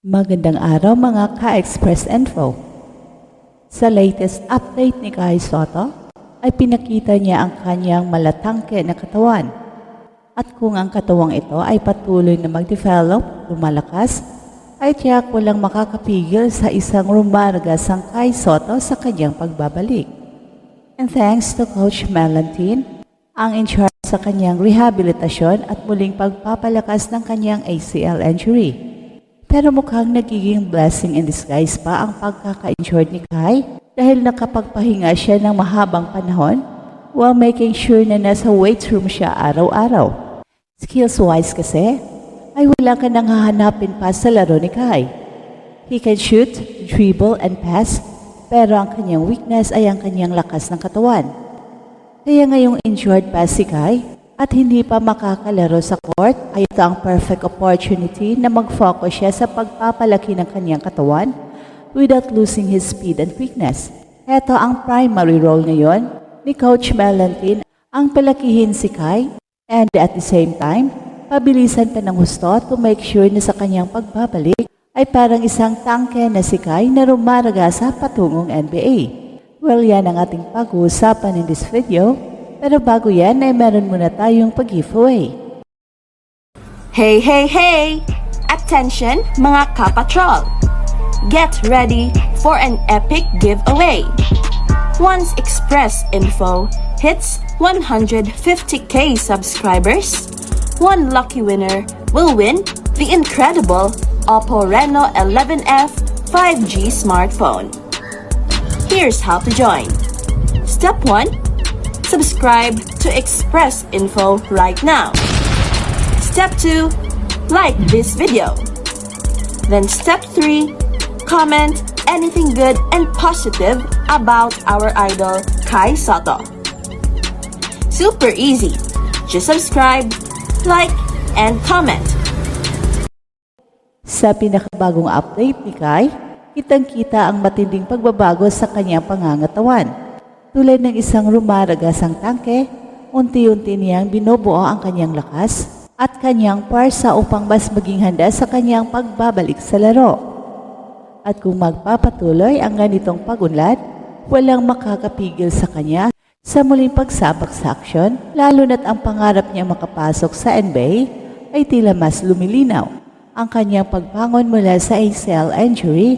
Magandang araw mga ka-Express Info. Sa latest update ni Kai Sotto ay pinakita niya ang kanyang malatangke na katawan. At kung ang katawang ito ay patuloy na mag-develop, lumalakas, ay tiyak walang makakapigil sa isang rumaragasang Kai Sotto sa kanyang pagbabalik. And thanks to Coach Melantine, ang in charge sa kanyang rehabilitasyon at muling pagpapalakas ng kanyang ACL injury. Pero mukhang nagiging blessing in disguise pa ang pagkaka-injured ni Kai dahil nakapagpahinga siya ng mahabang panahon while making sure na nasa weight room siya araw-araw. Skills-wise kasi, ay wala ka nang hahanapin pa sa laro ni Kai. He can shoot, dribble, and pass, pero ang kanyang weakness ay ang kanyang lakas ng katawan. Kaya ngayong injured pa si Kai at hindi pa makakalaro sa court, ay ito ang perfect opportunity na mag-focus siya sa pagpapalaki ng kanyang katawan without losing his speed and quickness. Ito ang primary role ngayon ni Coach Melantine, ang palakihin si Kai and at the same time, pabilisan pa ng husto to make sure na sa kanyang pagbabalik ay parang isang tangke na si Kai na rumaragasa patungong NBA. Well, yan ang ating pag-uusapan in this video. Pero bago yan ay meron muna tayong pag-giveaway. Hey, hey, hey! Attention mga kapatrol! Get ready for an epic giveaway! Once Express Info hits 150k subscribers, one lucky winner will win the incredible Oppo Reno 11F 5G smartphone. Here's how to join. Step 1. Subscribe to Express Info right now. Step 2. Like this video. Then step 3. Comment anything good and positive about our idol Kai Sotto. Super easy. Just subscribe, like, and comment. Sa pinakabagong update ni Kai, kitang-kita ang matinding pagbabago sa kanyang pangangatawan. Tulad ng isang rumaragasang tangke, unti-unti niyang binubuo ang kanyang lakas at kanyang parsa upang mas maging handa sa kanyang pagbabalik sa laro. At kung magpapatuloy ang ganitong pagunlad, walang makakapigil sa kanya sa muling pagsabak sa aksyon, lalo na't ang pangarap niya makapasok sa NBA ay tila mas lumilinaw. Ang kanyang pagbangon mula sa ACL injury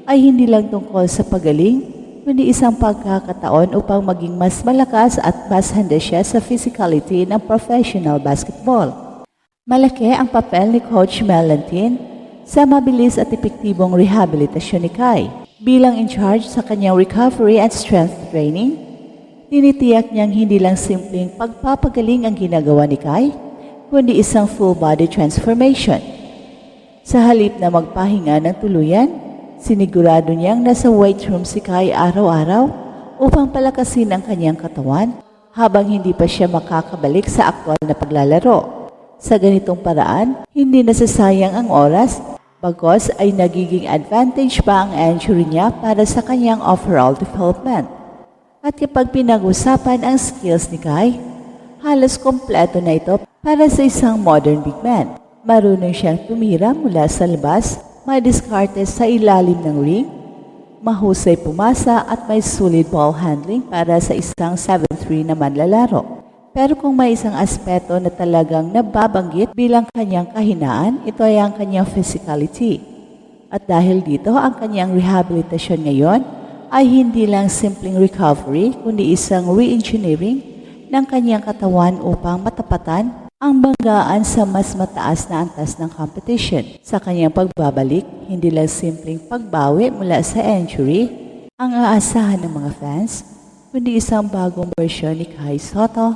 ay hindi lang tungkol sa pagaling, kundi isang pagkakataon upang maging mas malakas at mas handa siya sa physicality ng professional basketball. Malaki ang papel ni Coach Melantine sa mabilis at epektibong rehabilitasyon ni Kai. Bilang in charge sa kanyang recovery and strength training, tinitiyak niyang hindi lang simpleng pagpapagaling ang ginagawa ni Kai, kundi isang full body transformation. Sa halip na magpahinga ng tuluyan, sinigurado niyang nasa weight room si Kai araw-araw upang palakasin ang kanyang katawan habang hindi pa siya makakabalik sa aktwal na paglalaro. Sa ganitong paraan, hindi nasasayang ang oras, bagos ay nagiging advantage pa ang injury niya para sa kanyang overall development. At kapag pinag-usapan ang skills ni Kai, halos kompleto na ito para sa isang modern big man. Marunong siyang tumira mula sa labas, may diskarte sa ilalim ng ring, mahusay pumasa at may solid ball handling para sa isang 7'3" na manlalaro. Pero kung may isang aspeto na talagang nababanggit bilang kanyang kahinaan, ito ay ang kanyang physicality. At dahil dito, ang kanyang rehabilitasyon ngayon ay hindi lang simpleng recovery, kundi isang re-engineering ng kanyang katawan upang matapatan ang banggaan sa mas mataas na antas ng competition. Sa kanyang pagbabalik, hindi lang simpleng pagbawi mula sa injury ang aasahan ng mga fans, kundi isang bagong bersyon ni Kai Sotto,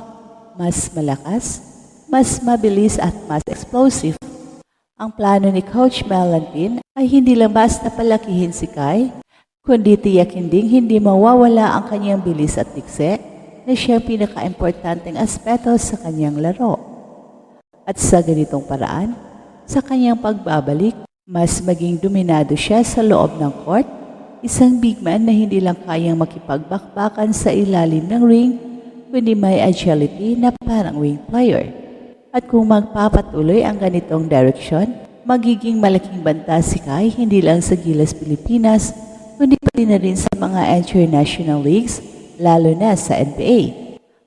mas malakas, mas mabilis at mas explosive. Ang plano ni Coach Melantine ay hindi lang basta palakihin si Kai, kundi tiyakin ding hindi mawawala ang kanyang bilis at tikse na siyang pinaka-importanteng aspeto sa kanyang laro. At sa ganitong paraan, sa kanyang pagbabalik, mas maging dominado siya sa loob ng court, isang big man na hindi lang kayang makipagbakbakan sa ilalim ng ring, kundi may agility na parang wing player. At kung magpapatuloy ang ganitong direksyon, magiging malaking banta si Kai hindi lang sa Gilas Pilipinas, kundi pati na rin sa mga international leagues, lalo na sa NBA.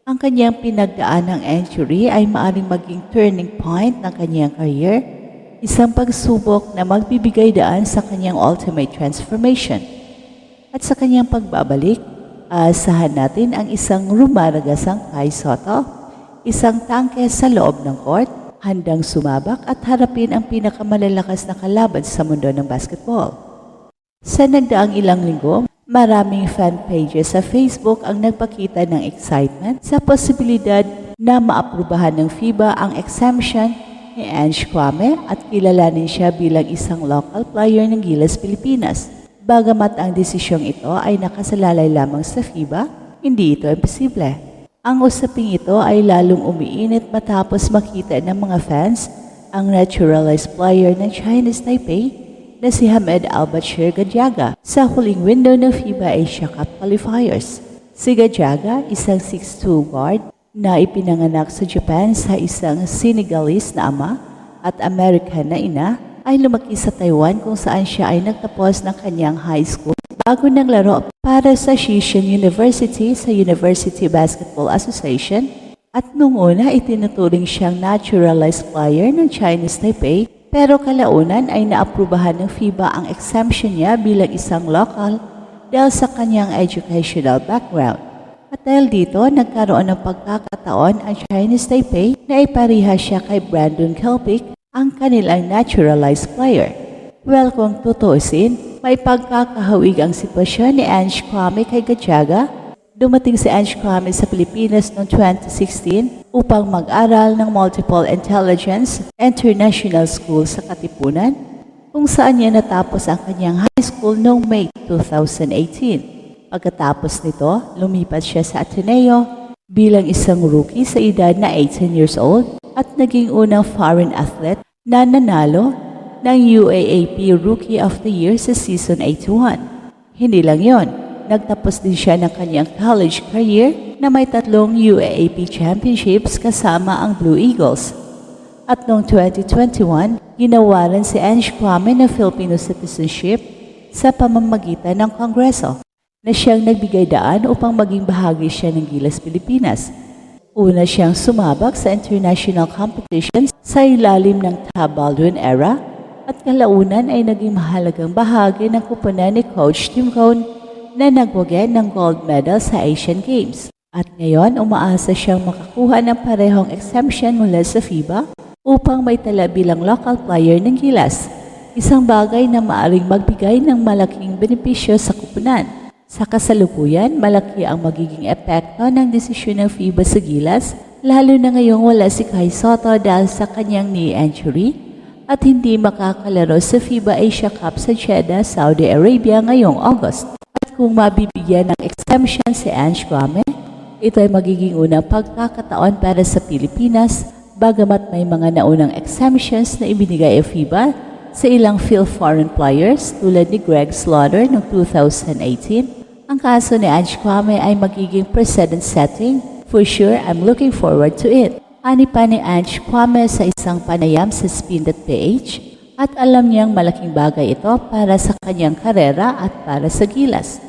Ang kanyang pinagdaanang injury ay maaaring maging turning point ng kanyang career, isang pagsubok na magbibigay daan sa kanyang ultimate transformation. At sa kanyang pagbabalik, aasahan natin ang isang rumaragasang Kai Sotto, isang tangke sa loob ng court, handang sumabak at harapin ang pinakamalalakas na kalaban sa mundo ng basketball. Sa nagdaang ilang linggo, maraming fan pages sa Facebook ang nagpakita ng excitement sa posibilidad na maaprubahan ng FIBA ang exemption ni Ange Kwame at kilalanin siya bilang isang local player ng Gilas Pilipinas. Bagamat ang desisyong ito ay nakasalalay lamang sa FIBA, hindi ito imposible. Ang usaping ito ay lalong umiinit matapos makita ng mga fans ang naturalized player ng Chinese Taipei na si Hamed Al-Bashir Gadiaga sa huling window ng FIBA Asia Cup qualifiers. Si Gadiaga, isang 6'2 guard na ipinanganak sa Japan sa isang Senegalese na ama at American na ina, ay lumaki sa Taiwan kung saan siya ay nagtapos ng kanyang high school bago naglaro para sa Shishan University sa University Basketball Association at nung una itinuturing siyang naturalized player ng Chinese Taipei pero kalaunan ay naaprubahan ng FIBA ang exemption niya bilang isang local dahil sa kanyang educational background. At dahil dito, nagkaroon ng pagkakataon ang Chinese Taipei na ipariha siya kay Brandon Kelpic, ang kanilang naturalized player. Well, kung tutuusin, may pagkakahawig ang sitwasyon ni Ange Kwame kay Gadiaga. Dumating si Ange Kwame sa Pilipinas noong 2016 upang mag-aral ng Multiple Intelligence International School sa Katipunan, kung saan niya natapos ang kanyang high school noong May 2018. Pagkatapos nito, lumipat siya sa Ateneo bilang isang rookie sa edad na 18 years old at naging unang foreign athlete na nanalo ng UAAP Rookie of the Year sa Season 81. Hindi lang yon, nagtapos din siya ng kanyang college career na may 3 UAAP championships kasama ang Blue Eagles. At noong 2021, ginawaran si Ange Kwame ng Filipino citizenship sa pamamagitan ng Kongreso na siyang nagbigay daan upang maging bahagi siya ng Gilas Pilipinas. Una siyang sumabak sa international competitions sa ilalim ng Tab Baldwin era at kalaunan ay naging mahalagang bahagi ng kupunan ni Coach Tim Cone na nagwagi ng gold medal sa Asian Games. At ngayon, umaasa siyang makakuha ng parehong exemption mula sa FIBA upang may tala bilang local player ng Gilas, isang bagay na maaring magbigay ng malaking benepisyo sa kupunan. Sa kasalukuyan, malaki ang magiging epekto ng desisyon ng FIBA sa Gilas, lalo na ngayong wala si Kai Sotto dahil sa kanyang knee injury at hindi makakalaro sa FIBA Asia Cup sa Jeddah, Saudi Arabia ngayong August. At kung mabibigyan ng exemption si Ange Kwame, ito ay magiging unang pagkakataon para sa Pilipinas, bagamat may mga naunang exemptions na ibinigay ang FIBA sa ilang field foreign players tulad ni Greg Slaughter noong 2018. Ang kaso ni Ange Kwame ay magiging precedent-setting. For sure, I'm looking forward to it. Ani pa ni Ange Kwame sa isang panayam sa Spin.ph at alam niyang malaking bagay ito para sa kanyang karera at para sa Gilas.